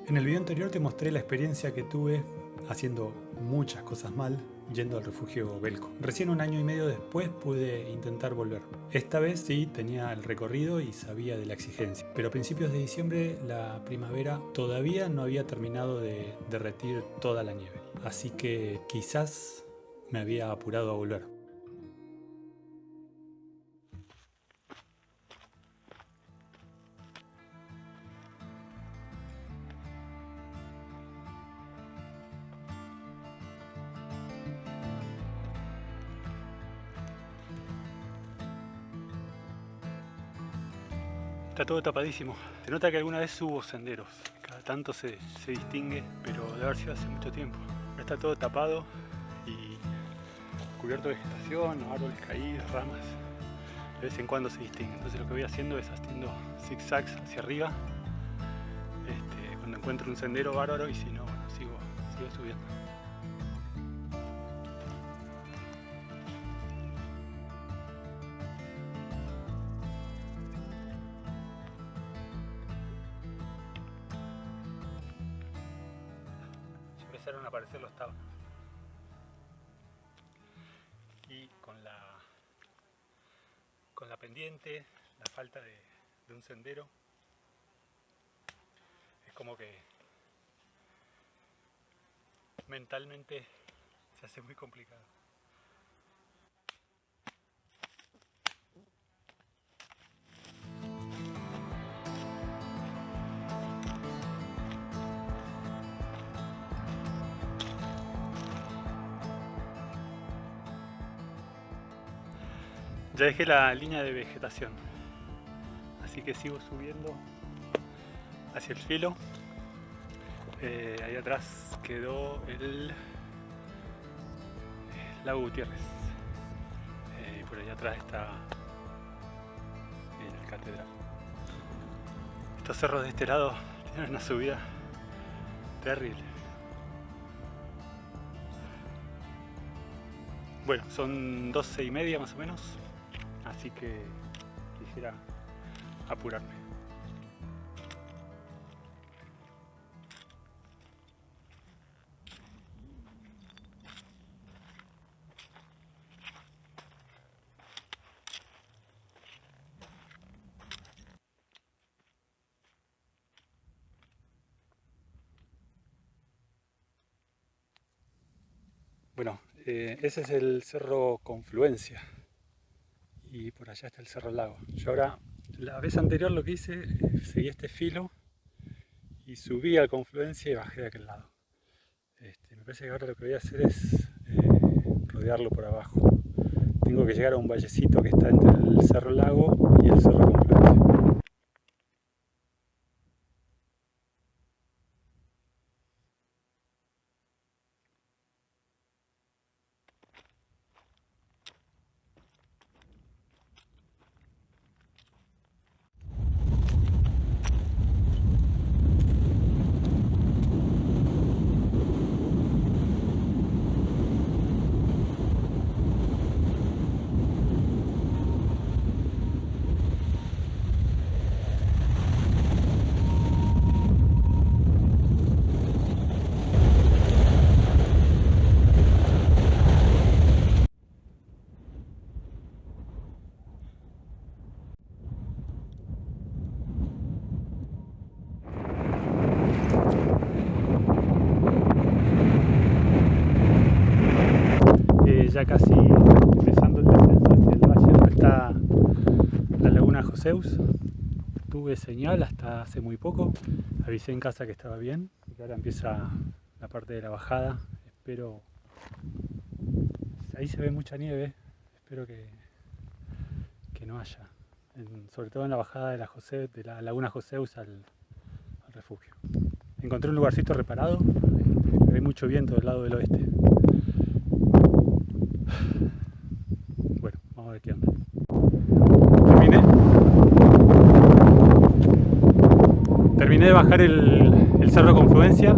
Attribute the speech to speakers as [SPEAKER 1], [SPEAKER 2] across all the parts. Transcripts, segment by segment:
[SPEAKER 1] En el video anterior te mostré la experiencia que tuve haciendo muchas cosas mal yendo al refugio Belco. Recién 1 año y medio después pude intentar volver. Esta vez sí tenía el recorrido y sabía de la exigencia. Pero a principios de diciembre la primavera todavía no había terminado de derretir toda la nieve. Así que quizás me había apurado a volver. Está todo tapadísimo. Se nota que alguna vez hubo senderos. Cada tanto se distingue, pero debe haber sido hace mucho tiempo. Ahora está todo tapado y cubierto de vegetación, árboles caídos, ramas. De vez en cuando se distingue. Entonces lo que voy haciendo es haciendo zigzags hacia arriba. Cuando encuentro un sendero bárbaro, y si no, bueno, sigo subiendo. Empezaron a aparecer los tábanos y con la pendiente, la falta de un sendero, es como que mentalmente se hace muy complicado. Ya dejé la línea de vegetación, así que sigo subiendo hacia el cielo. Ahí atrás quedó el lago Gutiérrez. Por allá atrás está el catedral. Estos cerros de este lado tienen una subida terrible. Bueno, son 12:30 más o menos. Así que quisiera apurarme. Bueno, ese es el Cerro Confluencia. Y por allá está el Cerro Lago. Yo ahora, la vez anterior lo que hice, seguí este filo y subí a Confluencia y bajé de aquel lado. Me parece que ahora lo que voy a hacer es rodearlo por abajo. Tengo que llegar a un vallecito que está entre el Cerro Lago y el Cerro Confluencia. Ya casi empezando el descenso hacia el valle donde está la laguna Joseus. Tuve señal hasta hace muy poco, avisé en casa que estaba bien y que ahora empieza la parte de la bajada. Espero, ahí se ve mucha nieve, espero que no haya, sobre todo en la bajada de la laguna Joseus al refugio. Encontré un lugarcito reparado, hay mucho viento del lado del oeste. Bueno, vamos a ver qué onda. Terminé de bajar el Cerro Confluencia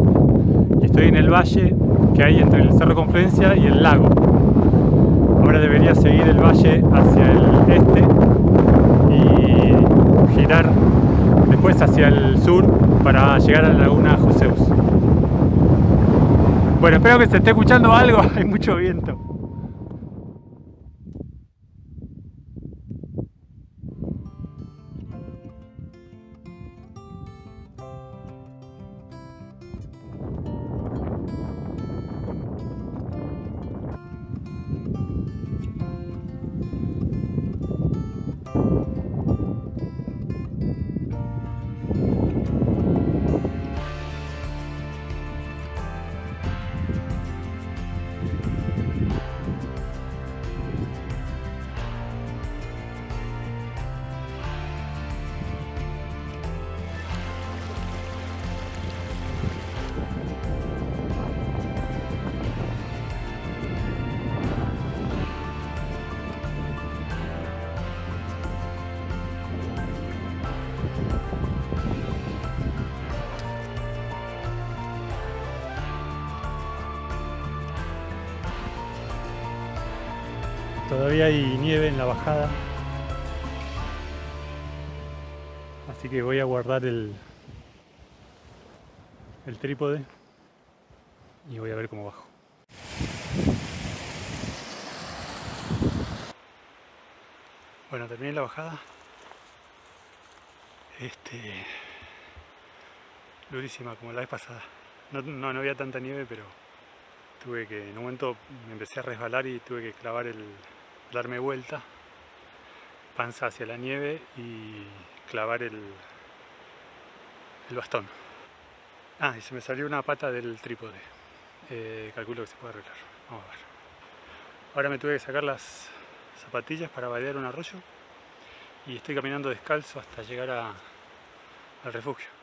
[SPEAKER 1] y estoy en el valle que hay entre el Cerro Confluencia y el lago. Ahora debería seguir el valle hacia el este y girar después hacia el sur para llegar a la laguna Joseus. Bueno, espero que se esté escuchando algo, hay mucho viento. Todavía hay nieve en la bajada, así que voy a guardar el trípode y voy a ver cómo bajo. Bueno, terminé la bajada. Durísima como la vez pasada. No había tanta nieve, pero tuve que, en un momento me empecé a resbalar y tuve que clavar darme vuelta, panza hacia la nieve y clavar el bastón. Y se me salió una pata del trípode. Calculo que se puede arreglar. Vamos a ver. Ahora me tuve que sacar las zapatillas para vadear un arroyo y estoy caminando descalzo hasta llegar al refugio.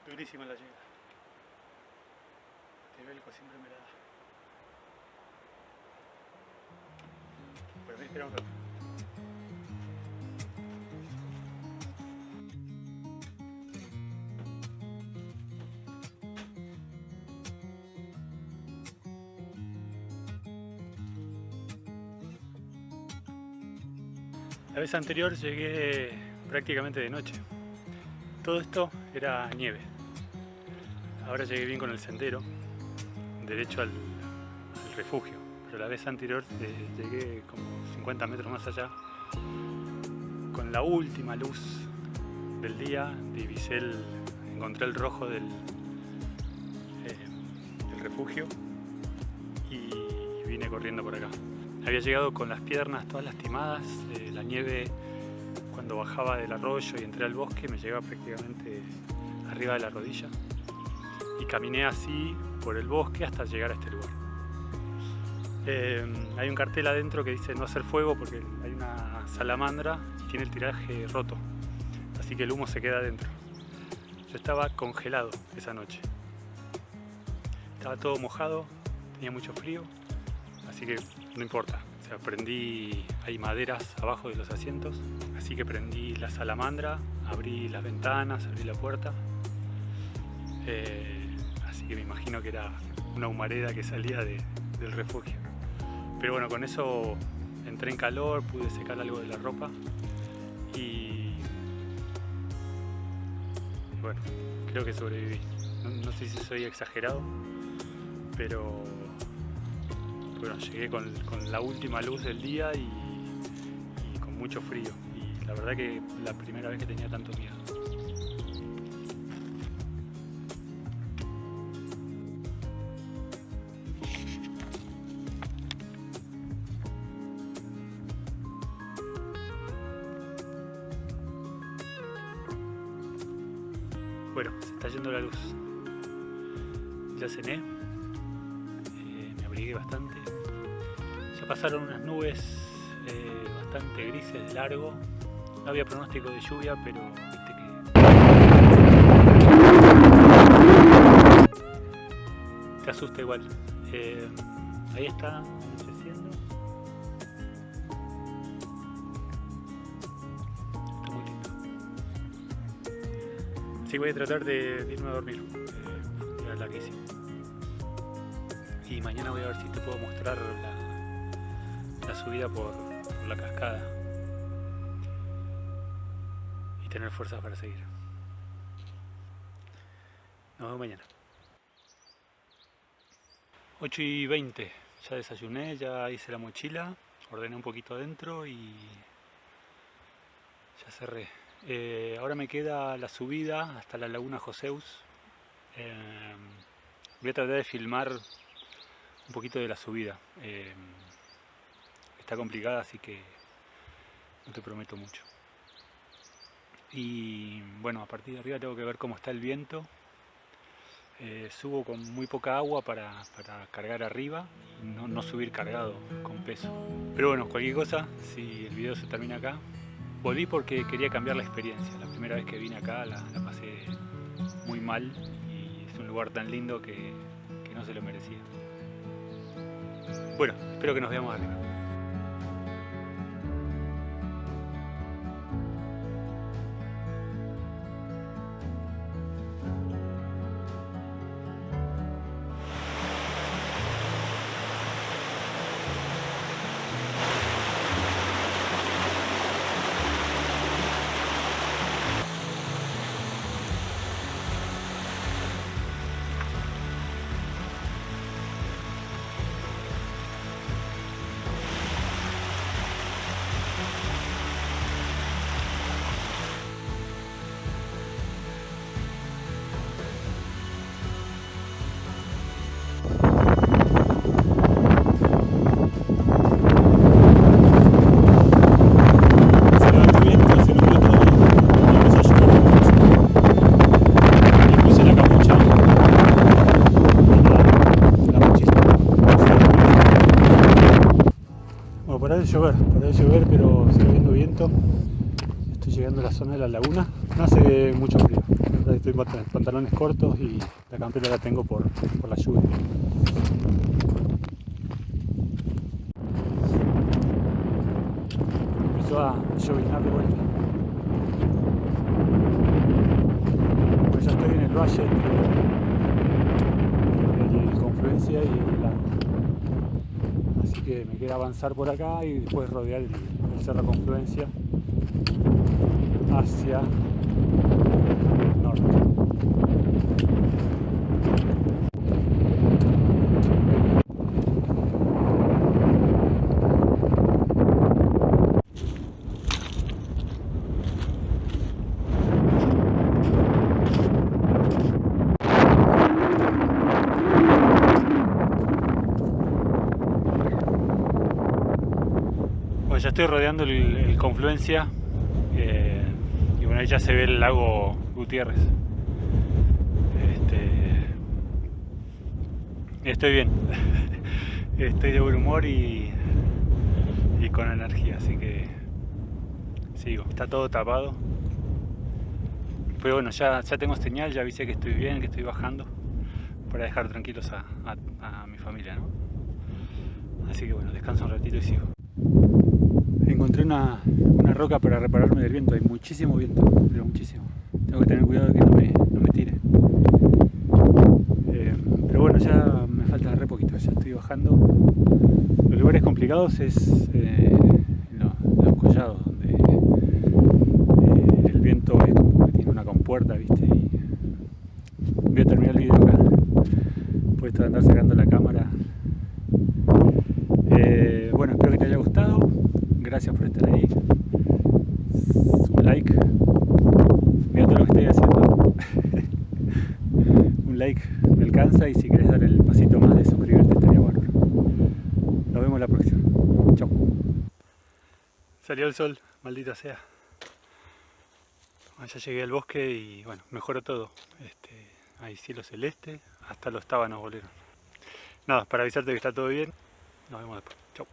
[SPEAKER 1] Durísima la llegada. Tebelco siempre me la da. Pero me espera un rato. La vez anterior llegué prácticamente de noche. Todo esto era nieve. Ahora llegué bien con el sendero, derecho al refugio, pero la vez anterior llegué como 50 metros más allá, con la última luz del día, divisé encontré el rojo del refugio y vine corriendo por acá. Había llegado con las piernas todas lastimadas, la nieve cuando bajaba del arroyo y entré al bosque me llegaba prácticamente arriba de la rodilla. Y caminé así por el bosque hasta llegar a este lugar. Hay un cartel adentro que dice no hacer fuego porque hay una salamandra y tiene el tiraje roto, así que el humo se queda adentro. Yo estaba congelado esa noche. Estaba todo mojado, tenía mucho frío, así que no importa. O sea, hay maderas abajo de los asientos, así que prendí la salamandra, abrí las ventanas, abrí la puerta. Así que me imagino que era una humareda que salía del refugio. Pero bueno, con eso entré en calor, pude secar algo de la ropa y bueno, creo que sobreviví. No sé si soy exagerado, pero bueno, llegué con la última luz del día y con mucho frío. Y la verdad que la primera vez que tenía tanto miedo. Bueno, se está yendo la luz. Ya cené, me abrigué bastante. Ya pasaron unas nubes bastante grises de largo. No había pronóstico de lluvia, pero viste que te asusta igual. Ahí está anocheciendo. Sí, voy a tratar de irme a dormir. Fue un día larguísimo. Y mañana voy a ver si te puedo mostrar la subida por la cascada. Y tener fuerzas para seguir. Nos vemos mañana. 8:20. Ya desayuné, ya hice la mochila. Ordené un poquito adentro y ya cerré. Ahora me queda la subida hasta la laguna Joseus. Voy a tratar de filmar un poquito de la subida. Está complicada, así que no te prometo mucho. Y bueno, a partir de arriba tengo que ver cómo está el viento. Subo con muy poca agua para cargar arriba y no subir cargado con peso. Pero bueno, cualquier cosa, si el video se termina acá. Volví porque quería cambiar la experiencia. La primera vez que vine acá la pasé muy mal y es un lugar tan lindo que no se lo merecía. Bueno, espero que nos veamos arriba. Paró de llover, pero sigue habiendo viento. Estoy llegando a la zona de la laguna. No hace mucho frío. Estoy con pantalones cortos y la campera la tengo por la lluvia. Empezó a lloviznar de vuelta. Pues ya estoy en el valle entre Confluencia y el lago. Así que me queda avanzar por acá y después rodear el Cerro Confluencia hacia el norte. Bueno, ya estoy rodeando el Confluencia y bueno, ahí ya se ve el lago Gutiérrez. Estoy bien, estoy de buen humor y con energía, así que sigo. Está todo tapado, pero bueno, ya tengo señal, ya avisé que estoy bien, que estoy bajando, para dejar tranquilos a mi familia, ¿no? Así que bueno, descanso un ratito y sigo. Encontré una roca para repararme del viento, hay muchísimo viento, pero muchísimo. Tengo que tener cuidado de que no me tire. Pero bueno, ya me falta re poquito, ya estoy bajando. Los lugares complicados es los collados, donde el viento es como que tiene una compuerta, ¿viste? Y voy a terminar el video acá. Después de andar sacando la cámara. Bueno, espero que te haya gustado. Gracias por estar ahí. Un like. Mira todo lo que estoy haciendo. Un like me alcanza y si querés dar el pasito más de suscribirte estaría bárbaro. Nos vemos la próxima. Chau. Salió el sol, maldita sea. Ya llegué al bosque y bueno, mejoró todo. Hay cielo celeste, hasta los tábanos volvieron. Nada, para avisarte que está todo bien. Nos vemos después. Chau.